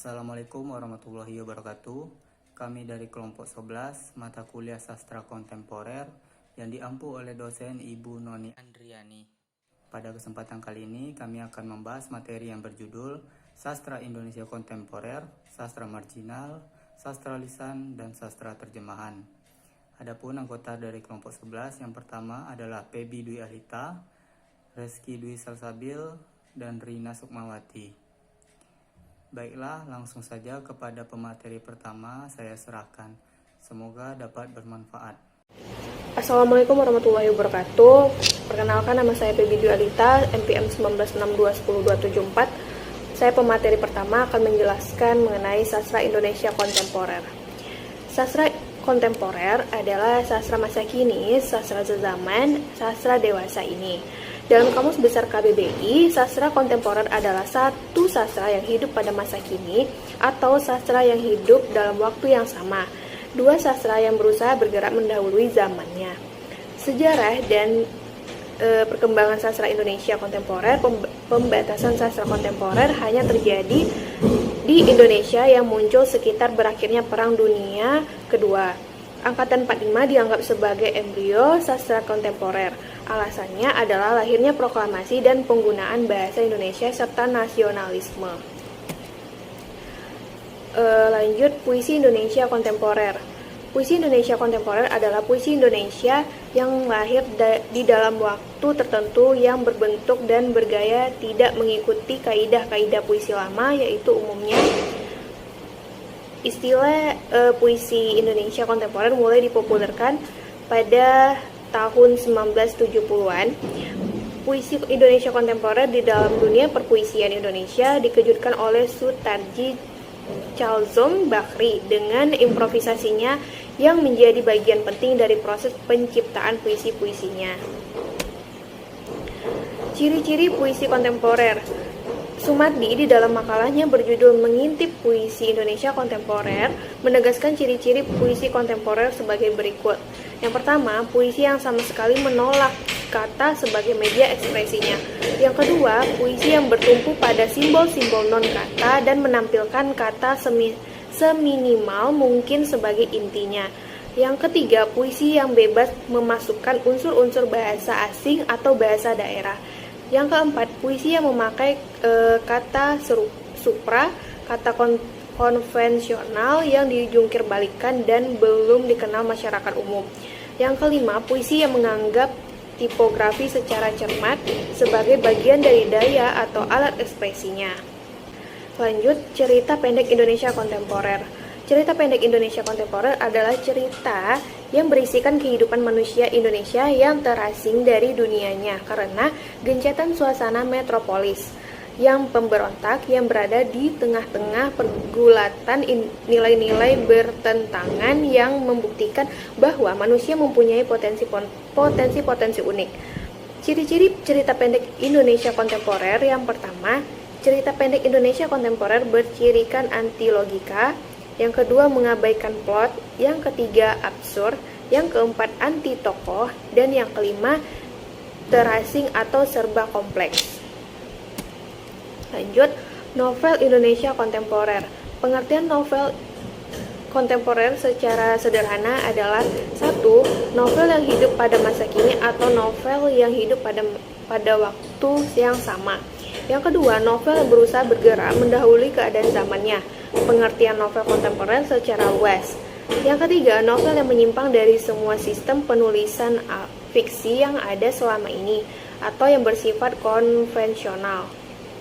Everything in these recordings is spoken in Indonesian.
Assalamualaikum warahmatullahi wabarakatuh. Kami dari kelompok 11 mata kuliah Sastra Kontemporer yang diampu oleh dosen Ibu Noni Andriani. Pada kesempatan kali ini kami akan membahas materi yang berjudul Sastra Indonesia Kontemporer, Sastra Marginal, Sastra Lisan, dan Sastra Terjemahan. Adapun anggota dari kelompok 11 yang pertama adalah Pebi Dwi Alita, Reski Dwi Salsabil, dan Rina Sukmawati. Baiklah, langsung saja kepada pemateri pertama saya serahkan. Semoga dapat bermanfaat. Assalamualaikum warahmatullahi wabarakatuh. Perkenalkan, nama saya Pebi Dwi Alita, NPM 1962102274. Saya pemateri pertama akan menjelaskan mengenai sastra Indonesia kontemporer. Sastra kontemporer adalah sastra masa kini, sastra sezaman, sastra dewasa ini. Dalam Kamus Besar KBBI, sastra kontemporer adalah satu sastra yang hidup pada masa kini atau sastra yang hidup dalam waktu yang sama. Dua sastra yang berusaha bergerak mendahului zamannya. Sejarah dan perkembangan sastra Indonesia kontemporer, pembatasan sastra kontemporer hanya terjadi di Indonesia yang muncul sekitar berakhirnya Perang Dunia Kedua. Angkatan 45 dianggap sebagai embrio sastra kontemporer. Alasannya adalah lahirnya proklamasi dan penggunaan bahasa Indonesia serta nasionalisme. Lanjut, puisi Indonesia kontemporer. Puisi Indonesia kontemporer adalah puisi Indonesia yang lahir di dalam waktu tertentu yang berbentuk dan bergaya tidak mengikuti kaidah-kaidah puisi lama, yaitu umumnya istilah puisi Indonesia kontemporer mulai dipopulerkan pada tahun 1970-an. Puisi Indonesia kontemporer di dalam dunia perpuisian Indonesia dikejutkan oleh Sutarji Chalzom Bakri dengan improvisasinya yang menjadi bagian penting dari proses penciptaan puisi-puisinya. Ciri-ciri puisi kontemporer. Sumardi di dalam makalahnya berjudul Mengintip Puisi Indonesia Kontemporer menegaskan ciri-ciri puisi kontemporer sebagai berikut. Yang pertama, puisi yang sama sekali menolak kata sebagai media ekspresinya. Yang kedua, puisi yang bertumpu pada simbol-simbol non-kata dan menampilkan kata seminimal mungkin sebagai intinya. Yang ketiga, puisi yang bebas memasukkan unsur-unsur bahasa asing atau bahasa daerah. Yang keempat, puisi yang memakai kata supra, kata konvensional yang dijungkir balikan dan belum dikenal masyarakat umum. Yang kelima, puisi yang menganggap tipografi secara cermat sebagai bagian dari daya atau alat ekspresinya. Lanjut, cerita pendek Indonesia kontemporer. Cerita pendek Indonesia kontemporer adalah cerita yang berisikan kehidupan manusia Indonesia yang terasing dari dunianya karena gencatan suasana metropolis yang pemberontak yang berada di tengah-tengah pergulatan nilai-nilai bertentangan yang membuktikan bahwa manusia mempunyai potensi unik. Ciri-ciri cerita pendek Indonesia kontemporer. Yang pertama, cerita pendek Indonesia kontemporer bercirikan anti logika. Yang kedua, mengabaikan plot. Yang ketiga, absurd. Yang keempat, anti tokoh. Dan yang kelima, terasing atau serba kompleks. Lanjut, novel Indonesia kontemporer. Pengertian novel kontemporer secara sederhana adalah 1. Novel yang hidup pada masa kini atau novel yang hidup pada waktu yang sama. Yang kedua, novel yang berusaha bergerak mendahului keadaan zamannya. Pengertian novel kontemporer secara luas. Yang ketiga, novel yang menyimpang dari semua sistem penulisan fiksi yang ada selama ini atau yang bersifat konvensional.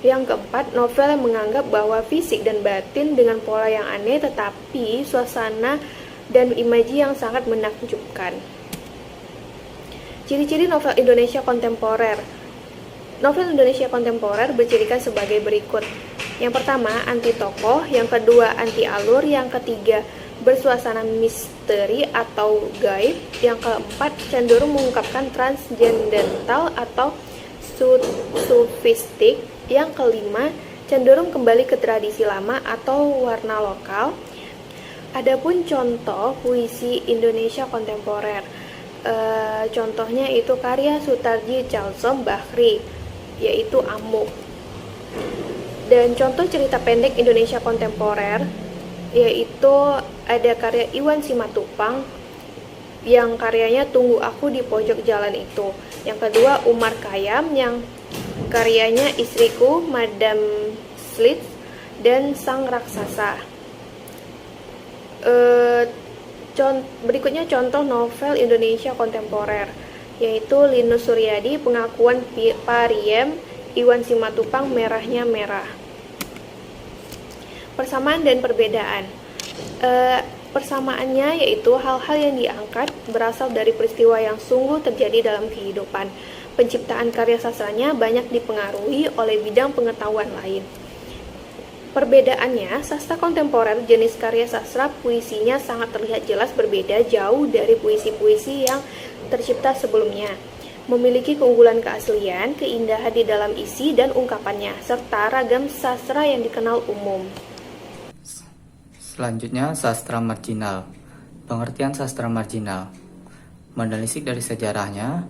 Yang keempat, novel yang menganggap bahwa fisik dan batin dengan pola yang aneh tetapi suasana dan imaji yang sangat menakjubkan. Ciri-ciri novel Indonesia kontemporer. Novel Indonesia kontemporer bercirikan sebagai berikut. Yang pertama, anti tokoh. Yang kedua, anti alur. Yang ketiga, bersuasana misteri atau gaib. Yang keempat, cenderung mengungkapkan transcendental atau sufistik. Yang kelima, cenderung kembali ke tradisi lama atau warna lokal. Adapun contoh puisi Indonesia kontemporer, contohnya itu karya Sutarji Chalzom Bakri, yaitu Amuk. Dan contoh cerita pendek Indonesia kontemporer yaitu ada karya Iwan Simatupang yang karyanya Tunggu Aku di Pojok Jalan Itu. Yang kedua Umar Khayyam yang karyanya Istriku, Madam Slits, dan Sang Raksasa. Berikutnya contoh novel Indonesia kontemporer yaitu Linus Suryadi, Pengakuan Pariem, Iwan Simatupang, Merahnya Merah. Persamaan dan perbedaan. Persamaannya yaitu hal-hal yang diangkat berasal dari peristiwa yang sungguh terjadi dalam kehidupan. Penciptaan karya sastranya banyak dipengaruhi oleh bidang pengetahuan lain. Perbedaannya, sastra kontemporer jenis karya sastra puisinya sangat terlihat jelas berbeda jauh dari puisi-puisi yang tercipta sebelumnya. Memiliki keunggulan keaslian, keindahan di dalam isi dan ungkapannya, serta ragam sastra yang dikenal umum. Selanjutnya, sastra marginal. Pengertian sastra marginal. Menelisik dari sejarahnya,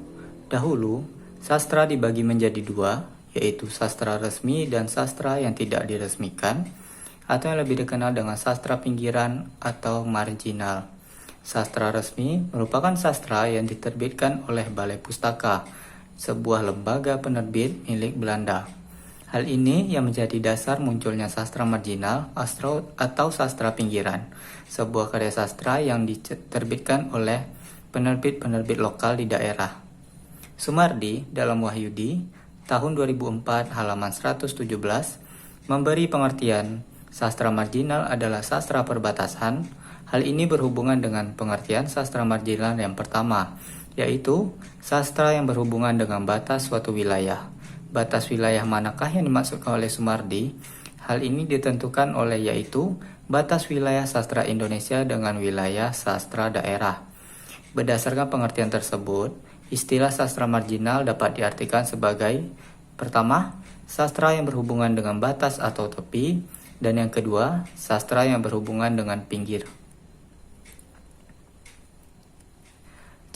dahulu sastra dibagi menjadi dua, yaitu sastra resmi dan sastra yang tidak diresmikan, atau yang lebih dikenal dengan sastra pinggiran atau marginal. Sastra resmi merupakan sastra yang diterbitkan oleh Balai Pustaka, sebuah lembaga penerbit milik Belanda. Hal ini yang menjadi dasar munculnya sastra marginal atau sastra pinggiran, sebuah karya sastra yang diterbitkan oleh penerbit-penerbit lokal di daerah. Sumardi dalam Wahyudi tahun 2004 halaman 117 memberi pengertian sastra marginal adalah sastra perbatasan. Hal ini berhubungan dengan pengertian sastra marginal yang pertama, yaitu sastra yang berhubungan dengan batas suatu wilayah. Batas wilayah manakah yang dimaksudkan oleh Sumardi? Hal ini ditentukan oleh yaitu batas wilayah sastra Indonesia dengan wilayah sastra daerah. Berdasarkan pengertian tersebut, istilah sastra marginal dapat diartikan sebagai pertama, sastra yang berhubungan dengan batas atau tepi, dan yang kedua, sastra yang berhubungan dengan pinggir.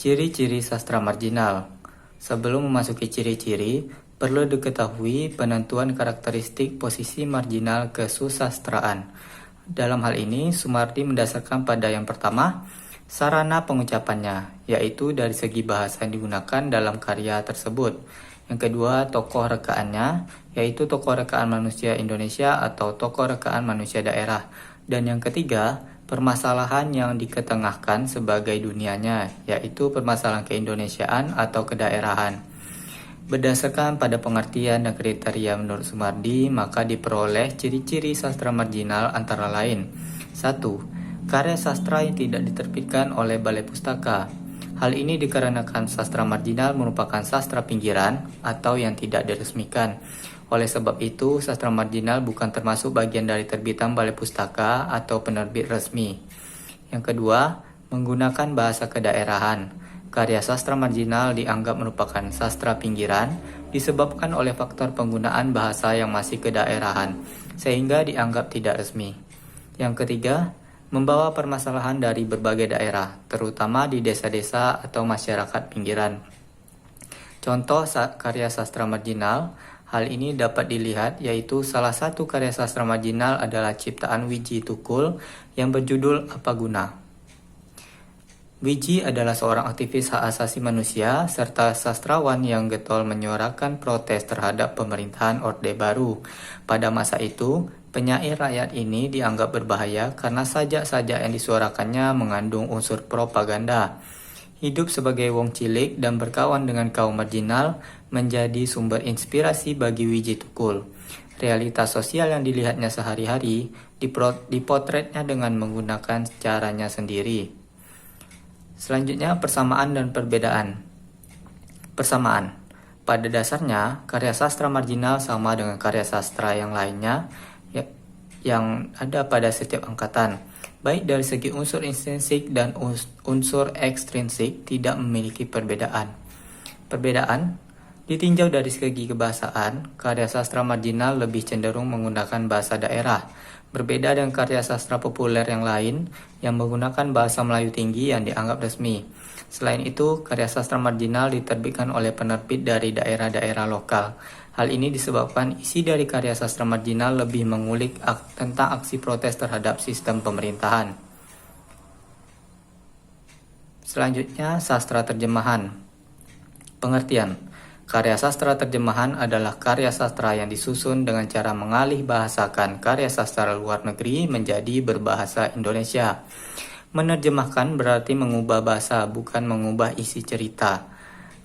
Ciri-ciri sastra marginal. Sebelum memasuki ciri-ciri, perlu diketahui penentuan karakteristik posisi marginal kesusastraan. Dalam hal ini, Sumardi mendasarkan pada yang pertama, sarana pengucapannya, yaitu dari segi bahasa yang digunakan dalam karya tersebut. Yang kedua, tokoh rekaannya, yaitu tokoh rekaan manusia Indonesia atau tokoh rekaan manusia daerah. Dan yang ketiga, permasalahan yang diketengahkan sebagai dunianya, yaitu permasalahan keindonesiaan atau kedaerahan. Berdasarkan pada pengertian dan kriteria menurut Sumardi, maka diperoleh ciri-ciri sastra marginal antara lain. 1. Karya sastra yang tidak diterbitkan oleh Balai Pustaka. Hal ini dikarenakan sastra marginal merupakan sastra pinggiran atau yang tidak diresmikan. Oleh sebab itu, sastra marginal bukan termasuk bagian dari terbitan Balai Pustaka atau penerbit resmi. Yang kedua, menggunakan bahasa kedaerahan. Karya sastra marginal dianggap merupakan sastra pinggiran disebabkan oleh faktor penggunaan bahasa yang masih kedaerahan, sehingga dianggap tidak resmi. Yang ketiga, membawa permasalahan dari berbagai daerah, terutama di desa-desa atau masyarakat pinggiran. Contoh karya sastra marginal, hal ini dapat dilihat yaitu salah satu karya sastra marginal adalah ciptaan Wiji Tukul yang berjudul Apa Guna. Wiji adalah seorang aktivis hak asasi manusia serta sastrawan yang getol menyuarakan protes terhadap pemerintahan Orde Baru. Pada masa itu, penyair rakyat ini dianggap berbahaya karena sajak-sajak yang disuarakannya mengandung unsur propaganda. Hidup sebagai wong cilik dan berkawan dengan kaum marginal menjadi sumber inspirasi bagi Wiji Tukul. Realitas sosial yang dilihatnya sehari-hari dipotretnya dengan menggunakan caranya sendiri. Selanjutnya, persamaan dan perbedaan. Persamaan. Pada dasarnya, karya sastra marginal sama dengan karya sastra yang lainnya yang ada pada setiap angkatan. Baik dari segi unsur intrinsik dan unsur ekstrinsik tidak memiliki perbedaan. Perbedaan ditinjau dari segi kebahasaan, karya sastra marginal lebih cenderung menggunakan bahasa daerah, berbeda dengan karya sastra populer yang lain yang menggunakan bahasa Melayu tinggi yang dianggap resmi. Selain itu, karya sastra marginal diterbitkan oleh penerbit dari daerah-daerah lokal. Hal ini disebabkan isi dari karya sastra marginal lebih mengulik tentang aksi protes terhadap sistem pemerintahan. Selanjutnya, sastra terjemahan. Pengertian. Karya sastra terjemahan adalah karya sastra yang disusun dengan cara mengalih bahasakan karya sastra luar negeri menjadi berbahasa Indonesia. Menerjemahkan berarti mengubah bahasa, bukan mengubah isi cerita.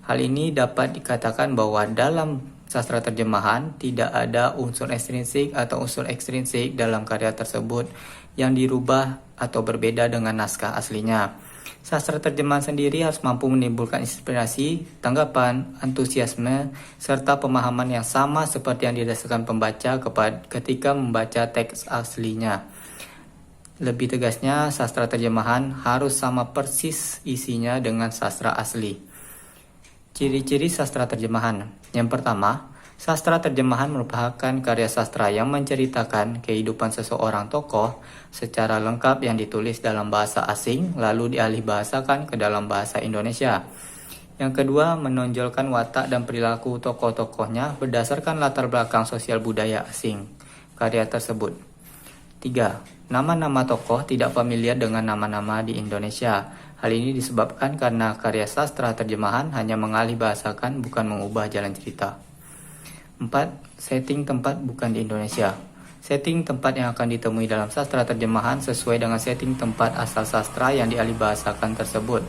Hal ini dapat dikatakan bahwa dalam sastra terjemahan tidak ada unsur estrinsik atau unsur ekstrinsik dalam karya tersebut yang dirubah atau berbeda dengan naskah aslinya. Sastra terjemahan sendiri harus mampu menimbulkan inspirasi, tanggapan, antusiasme, serta pemahaman yang sama seperti yang dirasakan pembaca ketika membaca teks aslinya. Lebih tegasnya, sastra terjemahan harus sama persis isinya dengan sastra asli. Ciri-ciri sastra terjemahan. Yang pertama, sastra terjemahan merupakan karya sastra yang menceritakan kehidupan seseorang tokoh secara lengkap yang ditulis dalam bahasa asing lalu dialih bahasakan ke dalam bahasa Indonesia. Yang kedua, menonjolkan watak dan perilaku tokoh-tokohnya berdasarkan latar belakang sosial budaya asing karya tersebut. 3. Nama-nama tokoh tidak familiar dengan nama-nama di Indonesia. Hal ini disebabkan karena karya sastra terjemahan hanya mengalih bahasakan, bukan mengubah jalan cerita. 4. Setting tempat bukan di Indonesia. Setting tempat yang akan ditemui dalam sastra terjemahan sesuai dengan setting tempat asal sastra yang dialih bahasakan tersebut.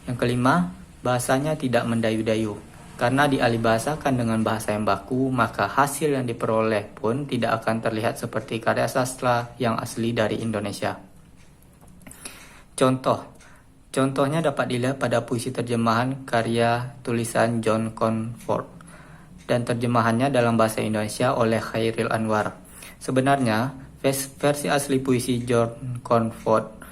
Yang kelima, bahasanya tidak mendayu-dayu. Karena dialih bahasakan dengan bahasa yang baku, maka hasil yang diperoleh pun tidak akan terlihat seperti karya sastra yang asli dari Indonesia. Contohnya dapat dilihat pada puisi terjemahan karya tulisan John Comfort dan terjemahannya dalam bahasa Indonesia oleh Chairil Anwar. Sebenarnya, versi asli puisi John Comfort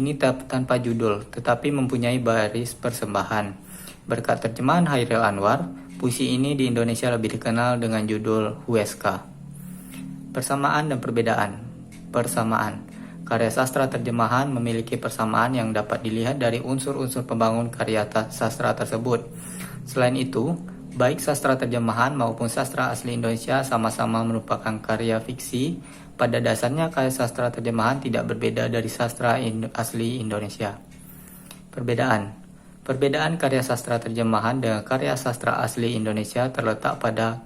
ini tanpa judul, tetapi mempunyai baris persembahan. Berkat terjemahan Chairil Anwar, puisi ini di Indonesia lebih dikenal dengan judul Huesca. Persamaan dan perbedaan. Persamaan. Karya sastra terjemahan memiliki persamaan yang dapat dilihat dari unsur-unsur pembangun karya sastra tersebut. Selain itu, baik sastra terjemahan maupun sastra asli Indonesia sama-sama merupakan karya fiksi. Pada dasarnya, karya sastra terjemahan tidak berbeda dari sastra asli Indonesia. Perbedaan karya sastra terjemahan dengan karya sastra asli Indonesia terletak pada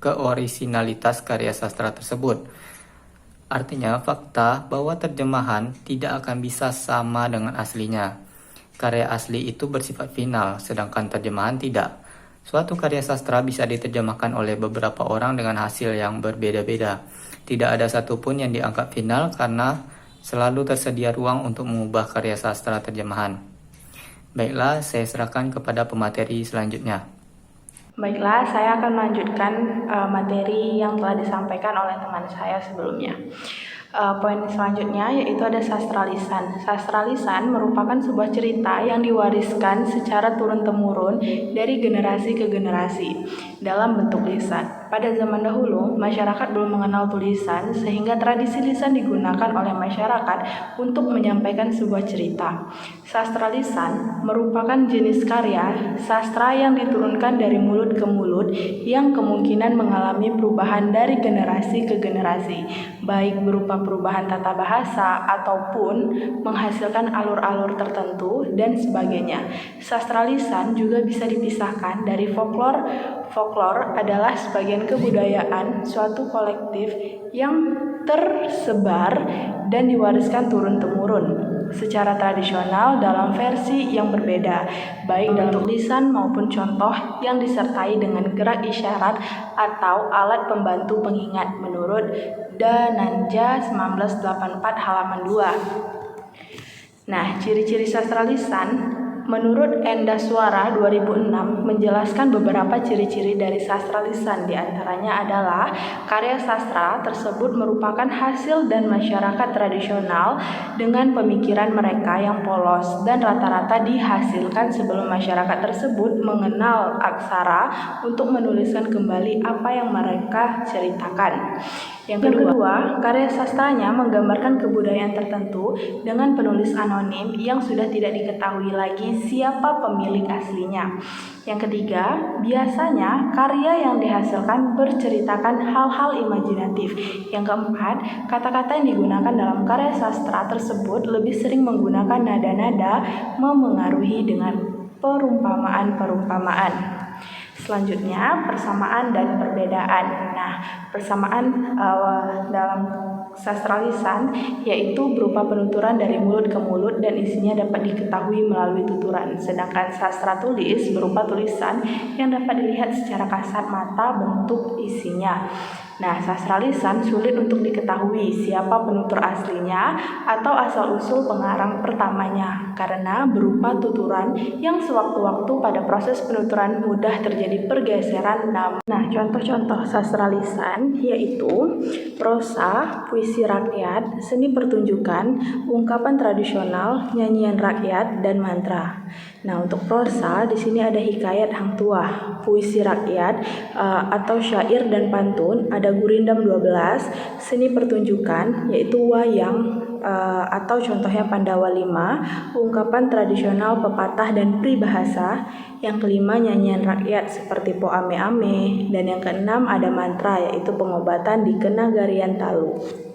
keorisinalitas karya sastra tersebut. Artinya, fakta bahwa terjemahan tidak akan bisa sama dengan aslinya. Karya asli itu bersifat final, sedangkan terjemahan tidak. Suatu karya sastra bisa diterjemahkan oleh beberapa orang dengan hasil yang berbeda-beda. Tidak ada satupun yang dianggap final karena selalu tersedia ruang untuk mengubah karya sastra terjemahan. Baiklah, saya serahkan kepada pemateri selanjutnya. Baiklah, saya akan melanjutkan materi yang telah disampaikan oleh teman saya sebelumnya. Poin selanjutnya yaitu ada sastra lisan. Sastra lisan merupakan sebuah cerita yang diwariskan secara turun-temurun dari generasi ke generasi dalam bentuk lisan. Pada zaman dahulu, masyarakat belum mengenal tulisan sehingga tradisi lisan digunakan oleh masyarakat untuk menyampaikan sebuah cerita. Sastra lisan merupakan jenis karya sastra yang diturunkan dari mulut ke mulut yang kemungkinan mengalami perubahan dari generasi ke generasi, baik berupa perubahan tata bahasa ataupun menghasilkan alur-alur tertentu dan sebagainya. Sastra lisan juga bisa dipisahkan dari folklore. Folklore adalah sebagian kebudayaan suatu kolektif yang tersebar dan diwariskan turun-temurun secara tradisional dalam versi yang berbeda, baik dalam tulisan maupun contoh yang disertai dengan gerak isyarat atau alat pembantu pengingat menurut Dananja 1984 halaman 2. Nah, ciri-ciri sastra lisan menurut Endaswara 2006 menjelaskan beberapa ciri-ciri dari sastra lisan. Di antaranya adalah karya sastra tersebut merupakan hasil dan masyarakat tradisional dengan pemikiran mereka yang polos dan rata-rata dihasilkan sebelum masyarakat tersebut mengenal aksara untuk menuliskan kembali apa yang mereka ceritakan. Yang kedua, karya sastranya menggambarkan kebudayaan tertentu dengan penulis anonim yang sudah tidak diketahui lagi siapa pemilik aslinya. Yang ketiga, biasanya karya yang dihasilkan berceritakan hal-hal imajinatif. Yang keempat, kata-kata yang digunakan dalam karya sastra tersebut lebih sering menggunakan nada-nada memengaruhi dengan perumpamaan-perumpamaan. Selanjutnya, persamaan dan perbedaan. Nah, persamaan dalam sastra lisan yaitu berupa penuturan dari mulut ke mulut dan isinya dapat diketahui melalui tuturan. Sedangkan sastra tulis berupa tulisan yang dapat dilihat secara kasat mata bentuk isinya. Nah, sastra lisan sulit untuk diketahui siapa penutur aslinya atau asal-usul pengarang pertamanya karena berupa tuturan yang sewaktu-waktu pada proses penuturan mudah terjadi pergeseran nama. Nah, contoh-contoh sastra lisan yaitu prosa, puisi rakyat, seni pertunjukan, ungkapan tradisional, nyanyian rakyat, dan mantra. Nah, untuk prosa di sini ada hikayat Hang Tuah, puisi rakyat atau syair dan pantun, ada Gurindam 12, seni pertunjukan yaitu wayang atau contohnya Pandawa 5, ungkapan tradisional, pepatah dan peribahasa. Yang kelima nyanyian rakyat seperti Po Ame Ame, dan yang keenam ada mantra yaitu pengobatan di Kenagarian Talu.